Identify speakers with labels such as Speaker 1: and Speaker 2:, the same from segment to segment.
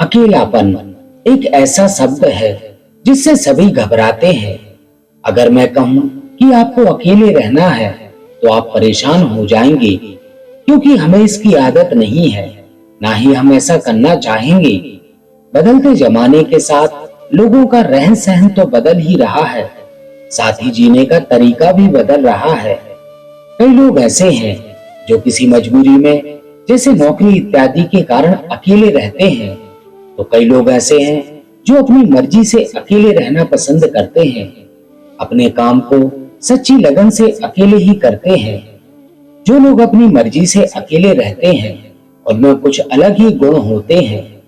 Speaker 1: अकेलापन एक ऐसा शब्द है जिससे सभी घबराते हैं। अगर मैं कहूं कि आपको अकेले रहना है तो आप परेशान हो जाएंगे, क्योंकि हमें इसकी आदत नहीं है, ना ही हम ऐसा करना चाहेंगे। बदलते जमाने के साथ लोगों का रहन सहन तो बदल ही रहा है, साथ ही जीने का तरीका भी बदल रहा है। कई लोग ऐसे हैं जो किसी मजबूरी में, जैसे नौकरी इत्यादि के कारण अकेले रहते हैं, तो कई लोग ऐसे हैं जो अपनी मर्जी से अकेले रहना पसंद करते हैं। अपने काम को सच्ची लगन से अकेले ही करते हैं। जो लोग अपनी मर्जी से अकेले रहते हैं उनमें कुछ अलग ही गुण होते हैं।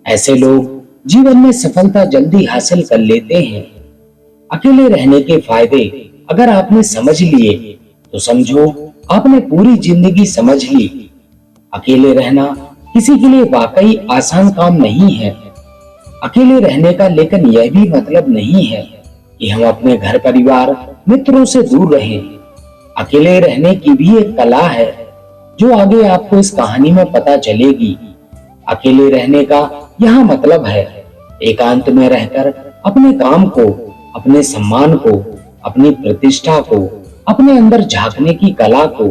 Speaker 1: ऐसे लोग जीवन में सफलता जल्दी हासिल कर लेते हैं। अकेले रहने के फायदे अगर आपने समझ लिए तो समझो आपने पूरी जिंदगी समझ ली। अकेले रहना किसी के लिए वाकई आसान काम नहीं है। अकेले रहने का लेकिन यह भी मतलब नहीं है कि हम अपने घर परिवार मित्रों से दूर रहें। अकेले रहने की भी एक कला है जो आगे आपको इस कहानी में पता चलेगी। अकेले रहने का यहाँ मतलब है एकांत में रहकर अपने काम को, अपने सम्मान को, अपनी प्रतिष्ठा को, अपने अंदर झांकने की कला को,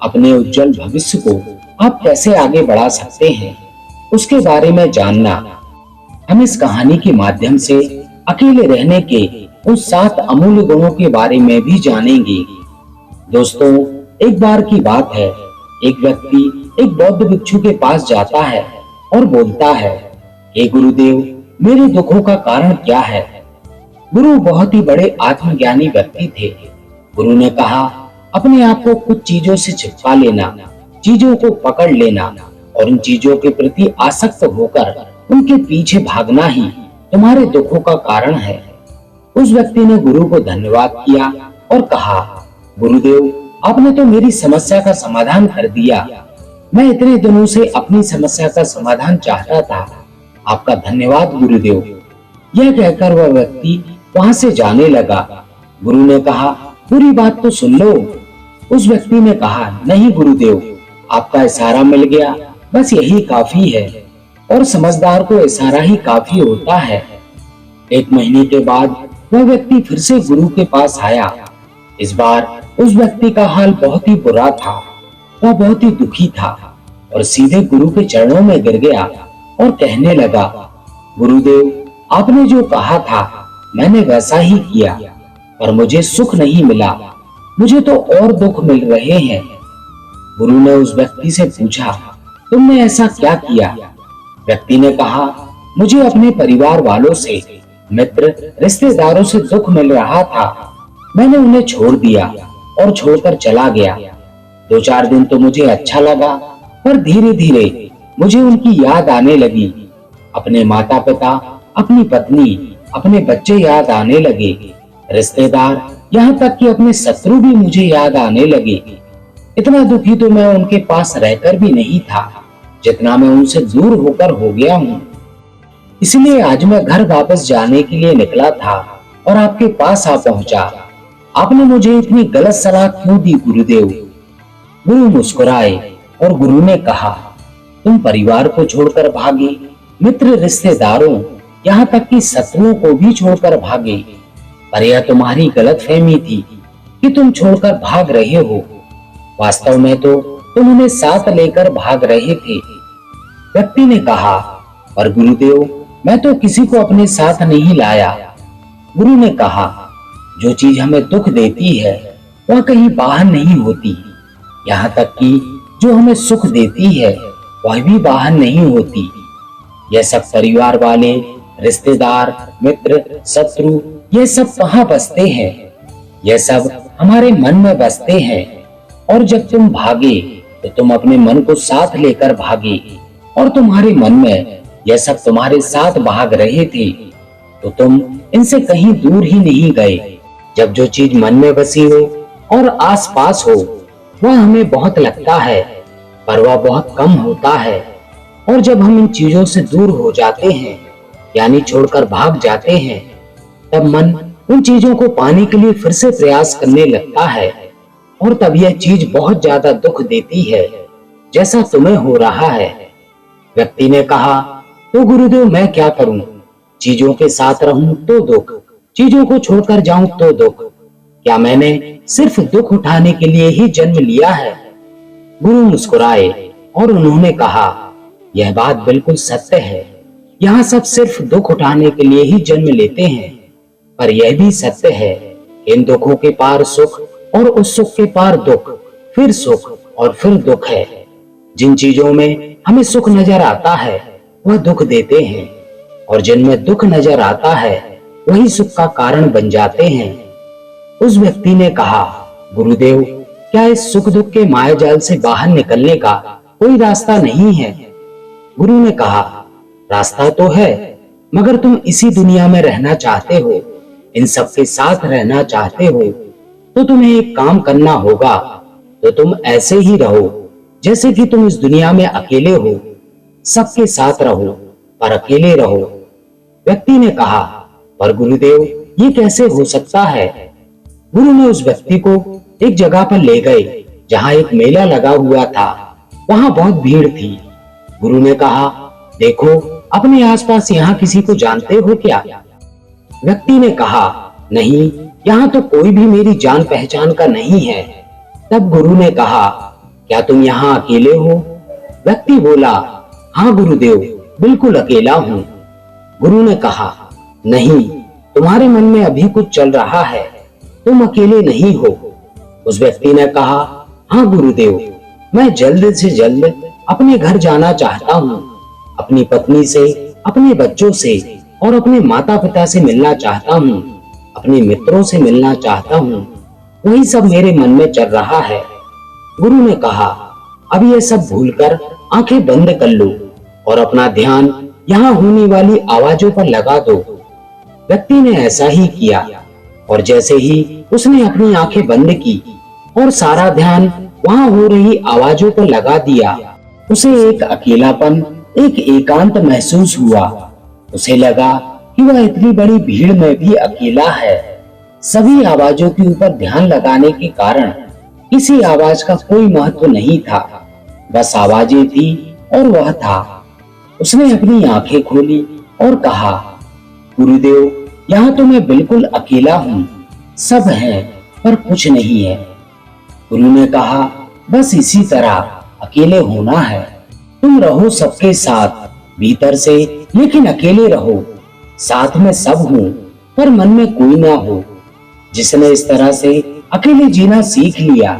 Speaker 1: अपने उज्जवल भविष्य को आप कैसे आगे बढ़ा सकते हैं, उसके बारे में जानना। हम इस कहानी के माध्यम से अकेले रहने के उस 7 अमूल्य गुणों के बारे में भी जानेंगे। दोस्तों, एक बार की बात है, एक व्यक्ति एक बौद्ध भिक्षु के पास जाता है और बोलता है, हे गुरुदेव, मेरे दुखों का कारण क्या है? गुरु बहुत ही बड़े आत्मज्ञानी व्यक्ति थे। गुरु ने कहा, अपने आप को कुछ चीजों से चिपका लेना, चीजों को पकड़ लेना और उन चीजों के प्रति आसक्त होकर उनके पीछे भागना ही तुम्हारे दुखों का कारण है। उस व्यक्ति ने गुरु को धन्यवाद किया और कहा, गुरुदेव, आपने तो मेरी समस्या का समाधान कर दिया। मैं इतने दिनों से अपनी समस्या का समाधान चाहता था। आपका धन्यवाद गुरुदेव। यह कहकर वह व्यक्ति वहां से जाने लगा। गुरु ने कहा, पूरी बात तो सुन लो। उस व्यक्ति ने कहा, नहीं गुरुदेव, आपका इशारा मिल गया, बस यही काफी है, और समझदार को इशारा ही काफी होता है। 1 महीने के बाद वह व्यक्ति फिर से गुरु के पास आया। इस बार उस व्यक्ति का हाल बहुत ही बुरा था। वह बहुत ही दुखी था और सीधे गुरु के चरणों में गिर गया और कहने लगा, गुरुदेव, आपने जो कहा था मैंने वैसा ही किया, पर मुझे सुख नहीं मिला, मुझे तो और दुख मिल रहे हैं। गुरु ने उस व्यक्ति से पूछा, तुमने ऐसा क्या किया? व्यक्ति ने कहा, मुझे अपने परिवार वालों से, मित्र, रिश्तेदारों से दुख मिल रहा था। मैंने उन्हें छोड़ दिया और छोड़कर चला गया। 2-4 दिन तो मुझे अच्छा लगा, पर धीरे धीरे मुझे उनकी याद आने लगी। अपने माता पिता, अपनी पत्नी, अपने बच्चे याद आने लगे। रिश्तेदार, यहाँ तक कि अपने शत्रु भी मुझे याद आने लगे। इतना दुखी तो मैं उनके पास रहकर भी नहीं था जितना मैं उनसे दूर होकर हो गया हूँ। इसलिए आज मैं घर वापस जाने के लिए निकला था और आपके पास आ पहुंचा। आपने मुझे इतनी गलत सलाह क्यों दी गुरुदेव? गुरु मुस्कुराए और गुरु ने कहा, तुम परिवार को छोड़कर भागे, मित्र, रिश्तेदारों, यहाँ तक कि शत्रुओं को भी छोड़कर भागे, पर यह तुम्हारी गलतफहमी थी कि तुम छोड़कर भाग रहे हो। वास्तव में तो तुम उन्हें साथ लेकर भाग रहे थे। व्यक्ति ने कहा, पर गुरुदेव, मैं तो किसी को अपने साथ नहीं लाया। गुरु ने कहा, जो चीज हमें दुख देती है वह कहीं बाहर नहीं होती, यहाँ तक कि जो हमें सुख देती है वह भी बाहर नहीं होती। यह सब परिवार वाले, रिश्तेदार, मित्र, शत्रु, ये सब कहाँ बसते हैं? यह सब हमारे मन में बसते हैं। और जब तुम भागे तो तुम अपने मन को साथ लेकर भागे, और तुम्हारे मन में यह सब तुम्हारे साथ भाग रहे थे, तो तुम इनसे कहीं दूर ही नहीं गए। जब जो चीज मन में बसी हो और आसपास हो वह हमें बहुत लगता है, पर वह बहुत कम होता है। और जब हम इन चीजों से दूर हो जाते हैं, यानी छोड़कर भाग जाते हैं, तब मन उन चीजों को पाने के लिए फिर से प्रयास करने लगता है। और तब यह चीज बहुत ज्यादा दुख देती है, जैसा तुम्हें हो रहा है। व्यक्ति ने कहा, तो गुरुदेव मैं क्या करूं? चीजों के साथ रहूं तो दुख, चीजों को छोड़कर जाऊं तो दुख। क्या मैंने सिर्फ दुख उठाने के लिए ही जन्म लिया है? गुरु मुस्कुराए और उन्होंने कहा, यह बात बिल्कुल सत्य है। यहाँ सब सिर्फ दुख उठाने के लिए ही जन्म लेते हैं, पर यह भी सत्य है कि इन दुखों के पार सुख और उस सुख के पार दुख, फिर सुख और फिर दुख है। जिन चीजों में हमें सुख नजर आता है वह दुख देते हैं, और जिनमें दुख नजर आता है वही सुख का कारण बन जाते हैं। उस व्यक्ति ने कहा, गुरुदेव क्या इस सुख दुख के मायाजाल से बाहर निकलने का कोई रास्ता नहीं है? गुरु ने कहा, रास्ता तो है, मगर तुम इसी दुनिया में रहना चाहते हो, इन सब के साथ रहना चाहते हो, तो तुम्हें एक काम करना होगा। तो तुम ऐसे ही रहो जैसे कि तुम इस दुनिया में अकेले हो, सबके साथ रहो पर अकेले रहो। व्यक्ति ने कहा, पर गुरुदेव ये कैसे हो सकता है? गुरु ने उस व्यक्ति को एक जगह पर ले गए जहां एक मेला लगा हुआ था। वहां बहुत भीड़ थी। गुरु ने कहा, देखो अपने आसपास यहाँ किसी को जानते हो क्या? व्यक्ति ने कहा, नहीं, यहाँ तो कोई भी मेरी जान पहचान का नहीं है। तब गुरु ने कहा, क्या तुम यहाँ अकेले हो? व्यक्ति बोला, हाँ गुरुदेव, बिल्कुल अकेला हूँ। गुरु ने कहा, नहीं, तुम्हारे मन में अभी कुछ चल रहा है, तुम अकेले नहीं हो। उस व्यक्ति ने कहा, हाँ गुरुदेव, मैं जल्द से जल्द अपने घर जाना चाहता हूँ, अपनी पत्नी से, अपने बच्चों से और अपने माता पिता से मिलना चाहता हूँ, अपने मित्रों से मिलना चाहता हूँ। वही सब मेरे मन में चल रहा है। गुरु ने कहा, अब ये सब भूलकर आंखें बंद कर लो और अपना ध्यान यहाँ होने वाली आवाजों पर लगा दो। व्यक्ति ने ऐसा ही किया, और जैसे ही उसने अपनी आंखें बंद की और सारा ध्यान वहां हो रही आवाजों पर लगा दिया, उसे एक अकेलापन, एक एकांत महसूस हुआ। उसे लगा कि वह इतनी बड़ी भीड़ में भी अकेला है। सभी आवाजों के ऊपर ध्यान लगाने के कारण किसी आवाज का कोई महत्व नहीं था, बस आवाजें थी और वह था। उसने अपनी आंखें खोली और कहा, गुरुदेव यहाँ तो मैं बिल्कुल अकेला हूँ, सब हैं पर कुछ नहीं है। गुरु ने कहा, बस इसी तरह अकेले होना है। तुम रहो सबके साथ भीतर से, लेकिन अकेले रहो। साथ में सब हो पर मन में कोई ना हो। जिसने इस तरह से अकेले जीना सीख लिया,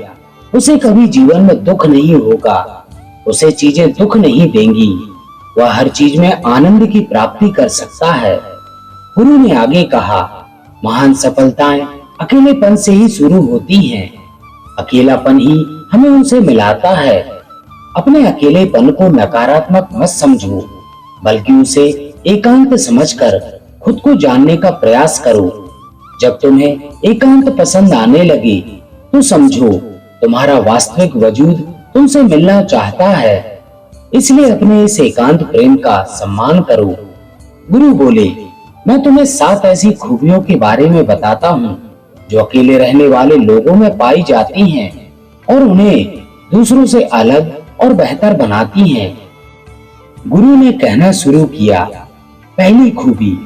Speaker 1: उसे कभी जीवन में दुख नहीं होगा, उसे चीजें दुख नहीं देंगी, वह हर चीज में आनंद की प्राप्ति कर सकता है। गुरु ने आगे कहा, महान सफलताएं अकेलेपन से ही शुरू होती हैं। अकेलापन ही हमें उनसे मिलाता है। अपने अकेलेपन को नकारात्मक मत समझो, बल्कि उसे एकांत समझकर खुद को जानने का प्रयास करो। जब तुम्हें एकांत पसंद आने लगे तो समझो तुम्हारा वास्तविक वजूद तुमसे मिलना चाहता है। इसलिए अपने इस एकांत प्रेम का सम्मान करो। गुरु बोले, मैं तुम्हें 7 ऐसी खूबियों के बारे में बताता हूँ जो अकेले रहने वाले लोगों में पाई जाती हैं और उन्हें दूसरों से अलग और बेहतर बनाती हैं। गुरु ने कहना शुरू किया, पहली खूबी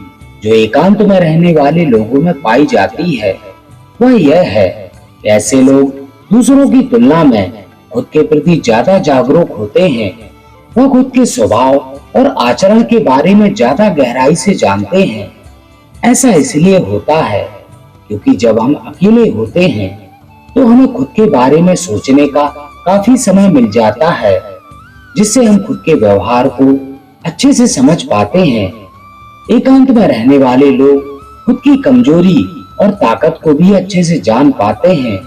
Speaker 1: जो एकांत में रहने वाले लोगों में पाई जाती है वह यह है कि ऐसे लोग दूसरों की तुलना में खुद के प्रति ज्यादा जागरूक होते हैं। वह खुद के स्वभाव और आचरण के बारे में ज्यादा गहराई से जानते हैं। ऐसा इसलिए होता है क्योंकि जब हम अकेले होते हैं तो हमें खुद के बारे में सोचने का काफी समय मिल जाता है, जिससे हम खुद के व्यवहार को अच्छे से समझ पाते हैं। एकांत में रहने वाले लोग खुद की कमजोरी और ताकत को भी अच्छे से जान पाते हैं,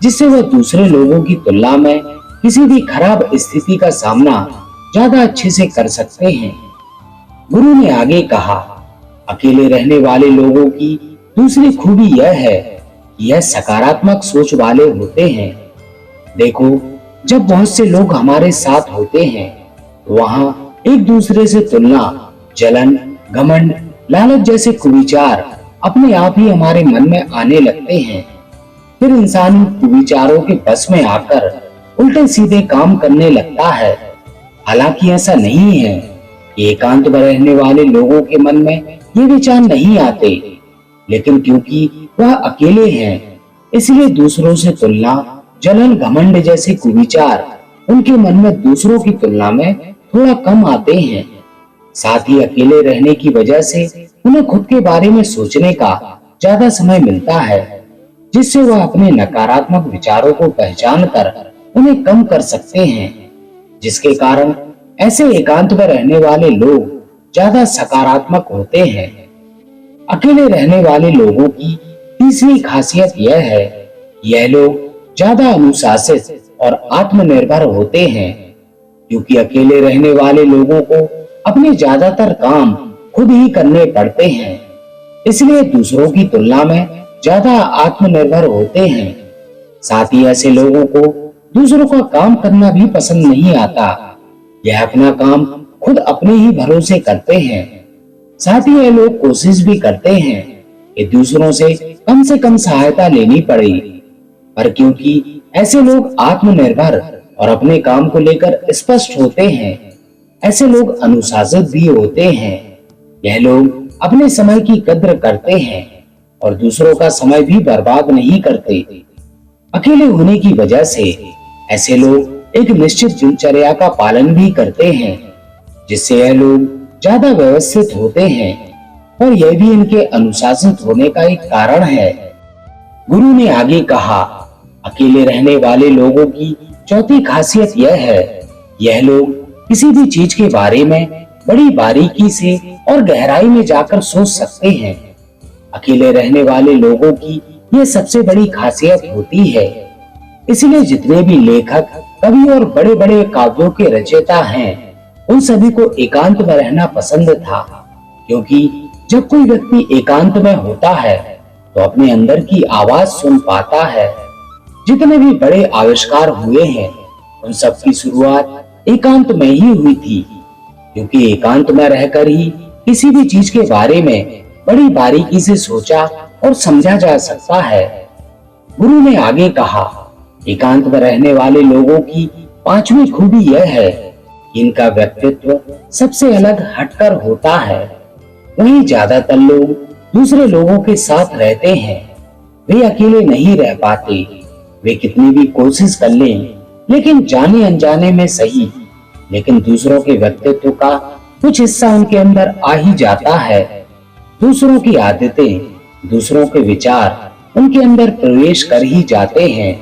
Speaker 1: जिससे वह दूसरे लोगों की तुलना में किसी भी खराब स्थिति का सामना ज्यादा अच्छे से कर सकते हैं। गुरु ने आगे कहा, अकेले रहने वाले लोगों की दूसरी खूबी यह है कि यह सकारात्मक सोच वाले होते हैं। देखो, जब बहुत से लोग हमारे साथ होते हैं तो वहां एक दूसरे से तुलना, जलन, घमंड, लालच जैसे कुविचार अपने आप ही हमारे मन में आने लगते हैं। फिर इंसान विचारों के बस में आकर उल्टे सीधे काम करने लगता है। हालांकि ऐसा नहीं है कि एकांत में रहने वाले लोगों के मन में ये विचार नहीं आते, लेकिन क्योंकि वह अकेले हैं, इसलिए दूसरों से तुलना, जलन, घमंड जैसे कुविचार उनके मन में दूसरों की तुलना में थोड़ा कम आते हैं। साथ ही अकेले रहने की वजह से उन्हें खुद के बारे में सोचने का ज्यादा समय मिलता है, जिससे वह अपने नकारात्मक विचारों को पहचान कर उन्हें कम कर सकते हैं, जिसके कारण ऐसे एकांत में रहने वाले लोग ज्यादा सकारात्मक होते हैं। अकेले रहने वाले लोगों की तीसरी खासियत यह है कि यह लोग ज्यादा अनुशासित और आत्मनिर्भर होते हैं, क्योंकि अकेले रहने वाले लोगों को अपने ज्यादातर काम खुद ही करने पड़ते हैं, इसलिए दूसरों की तुलना में ज्यादा आत्मनिर्भर होते हैं। साथ ही ऐसे लोगों को दूसरों का काम करना भी पसंद नहीं आता। यह अपना काम खुद अपने ही भरोसे करते हैं। साथ ही ये लोग कोशिश भी करते हैं कि दूसरों से कम सहायता लेनी पड़े, पर क्योंकि ऐसे लोग आत्मनिर्भर और अपने काम को लेकर स्पष्ट होते हैं, ऐसे लोग अनुशासित भी होते हैं। यह लोग अपने समय की कद्र करते हैं और दूसरों का समय भी बर्बाद नहीं करते। अकेले होने की वजह से ऐसे लोग एक निश्चित दिनचर्या का पालन भी करते हैं, जिससे यह लोग ज्यादा व्यवस्थित होते हैं, और यह भी इनके अनुशासित होने का एक कारण है। गुरु ने आगे कहा, अकेले रहने वाले लोगों की चौथी खासियत यह है, यह लोग किसी भी चीज के बारे में बड़ी बारीकी से और गहराई में जाकर सोच सकते हैं। अकेले रहने वाले लोगों की यह सबसे बड़ी खासियत होती है। इसलिए जितने भी लेखक, कवि और बड़े बड़े काव्यों के रचयिता हैं, उन सभी को एकांत में रहना पसंद था, क्योंकि जब कोई व्यक्ति एकांत में होता है तो अपने अंदर की आवाज सुन पाता है। जितने भी बड़े आविष्कार हुए हैं, उन सब की शुरुआत एकांत में ही हुई थी, क्योंकि एकांत में रहकर ही किसी भी चीज के बारे में बड़ी बारीकी से सोचा और समझा जा सकता है। गुरु ने आगे कहा, एकांत में रहने वाले लोगों की पांचवी खूबी यह है कि इनका व्यक्तित्व सबसे अलग हटकर होता है। वहीं ज्यादातर लोग दूसरे लोगों के साथ रहते हैं, वे अकेले नहीं रह पाते। वे कितनी भी कोशिश कर लें, लेकिन जाने अनजाने में सही, लेकिन दूसरों के व्यक्तित्व का कुछ हिस्सा उनके अंदर आ ही जाता है। दूसरों की आदतें, दूसरों के विचार उनके अंदर प्रवेश कर ही जाते हैं,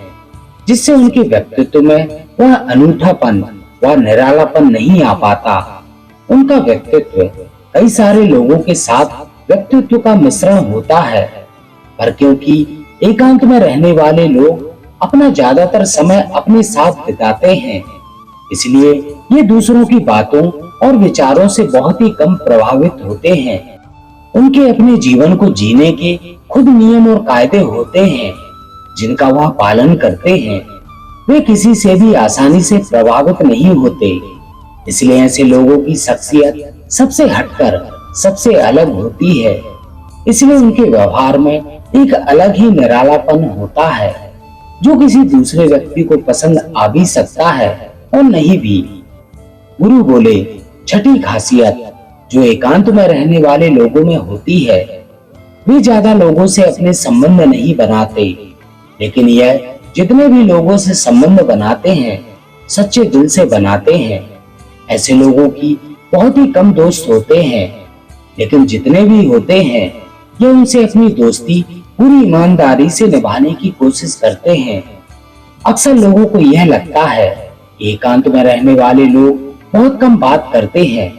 Speaker 1: जिससे उनके व्यक्तित्व में वह अनूठापन, वह निरालापन नहीं आ पाता। उनका व्यक्तित्व कई सारे लोगों के साथ व्यक्तित्व का मिश्रण होता है, पर क्योंकि एकांत में रहने वाले लोग अपना ज्यादातर समय अपने साथ बिताते हैं, इसलिए ये दूसरों की बातों और विचारों से बहुत ही कम प्रभावित होते हैं। उनके अपने जीवन को जीने के खुद नियम और कायदे होते हैं, जिनका वह पालन करते हैं। वे किसी से भी आसानी से प्रभावित नहीं होते, इसलिए ऐसे लोगों की शख्सियत सबसे हटकर सबसे अलग होती है। इसलिए उनके व्यवहार में एक अलग ही निरालापन होता है, जो किसी दूसरे व्यक्ति को पसंद आ भी सकता है और नहीं भी। गुरु बोले, छठी खासियत जो एकांत में रहने वाले लोगों में होती है, वे ज्यादा लोगों से अपने संबंध नहीं बनाते, लेकिन यह जितने भी लोगों से संबंध बनाते हैं, सच्चे दिल से बनाते हैं। ऐसे लोगों की बहुत ही कम दोस्त होते हैं, लेकिन जितने भी होते हैं, ये उनसे अपनी दोस्ती पूरी ईमानदारी से निभाने की कोशिश करते हैं। अक्सर लोगों को यह लगता है कि एकांत में रहने वाले लोग बहुत कम बात करते हैं,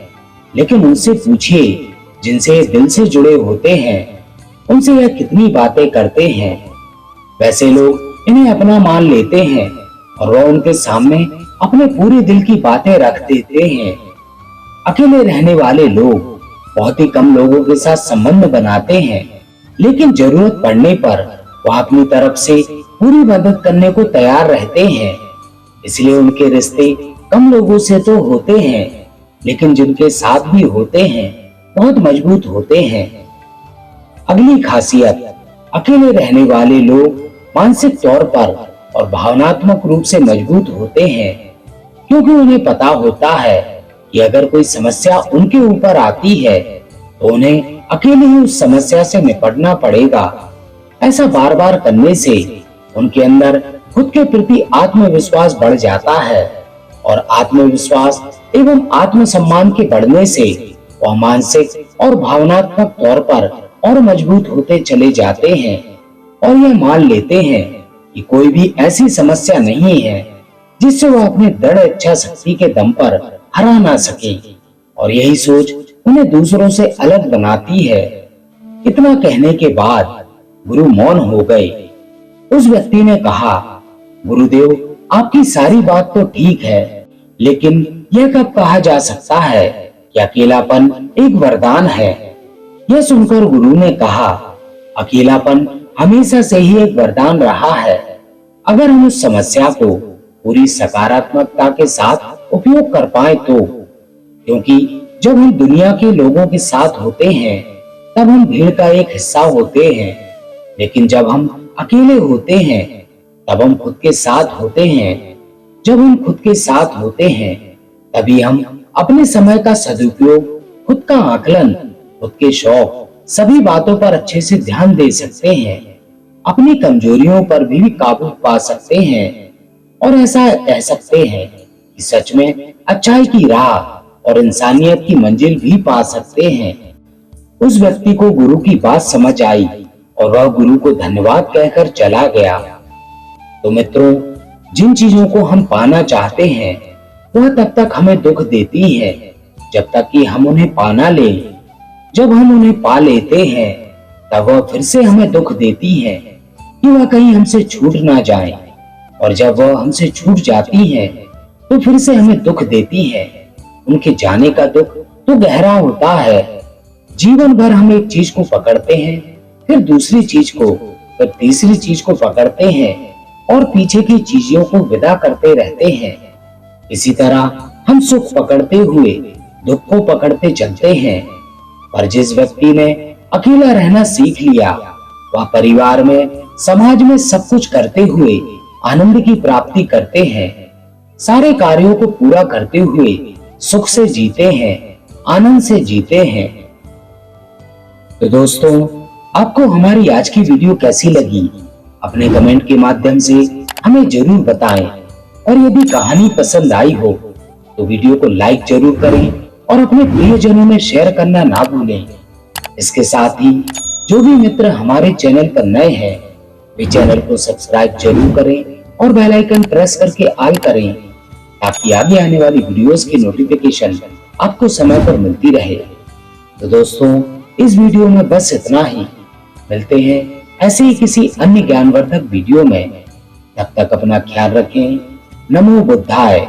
Speaker 1: लेकिन उनसे पूछिए जिनसे ये दिल से जुड़े होते हैं, उनसे यह कितनी बातें करते हैं। वैसे लोग इन्हें अपना मान लेते हैं और वह उनके सामने अपने पूरे दिल की बातें रख देते हैं। अकेले रहने वाले लोग बहुत ही कम लोगों के साथ संबंध बनाते हैं, लेकिन जरूरत पड़ने पर वह अपनी तरफ से पूरी मदद करने को तैयार रहते हैं। इसलिए उनके रिश्ते कम लोगों से तो होते हैं, लेकिन जिनके साथ भी होते हैं बहुत मजबूत होते हैं। अगली खासियत, अकेले रहने वाले लोग मानसिक तौर पर और भावनात्मक रूप से मजबूत होते हैं, क्योंकि उन्हें पता होता है कि अगर कोई समस्या उनके ऊपर आती है तो उन्हें अकेले ही उस समस्या से निपटना पड़ेगा। ऐसा बार बार करने से उनके अंदर खुद के प्रति आत्मविश्वास बढ़ जाता है और आत्मविश्वास एवं आत्मसम्मान के बढ़ने से वह मानसिक और भावनात्मक तौर पर और मजबूत होते चले जाते हैं और यह मान लेते हैं कि कोई भी ऐसी समस्या नहीं है जिससे वह अपने दृढ़ इच्छा शक्ति के दम पर हरा ना सके, और यही सोच उन्हें दूसरों से अलग बनाती है। इतना कहने के बाद गुरु मौन हो गए। उस व्यक्ति ने कहा, गुरुदेव, आपकी सारी बात तो ठीक है, लेकिन यह कब कहा जा सकता है कि अकेलापन एक वरदान है? यह सुनकर गुरु ने कहा, अकेलापन हमेशा से ही एक वरदान रहा है, अगर हम उस समस्या को पूरी सकारात्मकता के साथ उपयोग कर पाए तो। क्योंकि जब हम दुनिया के लोगों के साथ होते हैं तब हम भीड़ का एक हिस्सा होते हैं, लेकिन जब हम अकेले होते हैं तब हम खुद के साथ होते हैं। जब हम खुद के साथ होते हैं तभी हम अपने समय का सदुपयोग, खुद का आकलन, खुद के शौक, सभी बातों पर अच्छे से ध्यान दे सकते हैं, अपनी कमजोरियों पर भी काबू पा सकते हैं और ऐसा कह सकते हैं कि सच में अच्छाई की राह और इंसानियत की मंजिल भी पा सकते हैं। उस व्यक्ति को गुरु की बात समझ आई और वह गुरु को धन्यवाद कहकर चला गया। तो मित्रों, जिन चीजों को हम पाना चाहते हैं वह तब तक हमें दुख देती है जब तक कि हम उन्हें पाना ले। जब हम उन्हें पा लेते हैं तब वह फिर से हमें दुख देती है कि वह कहीं हमसे छूट ना जाए, और जब वह हमसे छूट जाती है तो फिर से हमें दुख देती है। उनके जाने का दुख तो गहरा होता है। जीवन भर हम एक चीज को पकड़ते हैं, फिर दूसरी चीज को, फिर तीसरी चीज को पकड़ते हैं और पीछे की चीजों को विदा करते रहते हैं। इसी तरह हम सुख पकड़ते हुए दुख को पकड़ते चलते हैं। पर जिस व्यक्ति ने अकेला रहना सीख लिया, वह परिवार में, समाज में सब कुछ करते हुए आनंद की प्राप्ति करते हैं, सारे कार्यों को पूरा करते हुए सुख से जीते हैं, आनंद से जीते हैं। तो दोस्तों, आपको हमारी आज की वीडियो कैसी लगी? अपने कमेंट के माध्यम से हमें जरूर बताएं, और यदि कहानी पसंद आई हो तो वीडियो को लाइक जरूर करें और अपने प्रियजनों में शेयर करना ना भूलें। इसके साथ ही जो भी मित्र हमारे चैनल पर नए हैं वे चैनल को सब्सक्राइब जरूर करें और बेल आइकन प्रेस करके ऑल करें, ताकि आगे आने वाली वीडियोस की नोटिफिकेशन आपको समय पर मिलती रहे। तो दोस्तों, इस वीडियो में बस इतना ही। मिलते हैं ऐसे ही किसी अन्य ज्ञानवर्धक वीडियो में। तब तक अपना ख्याल रखें। नमो बुद्धाय।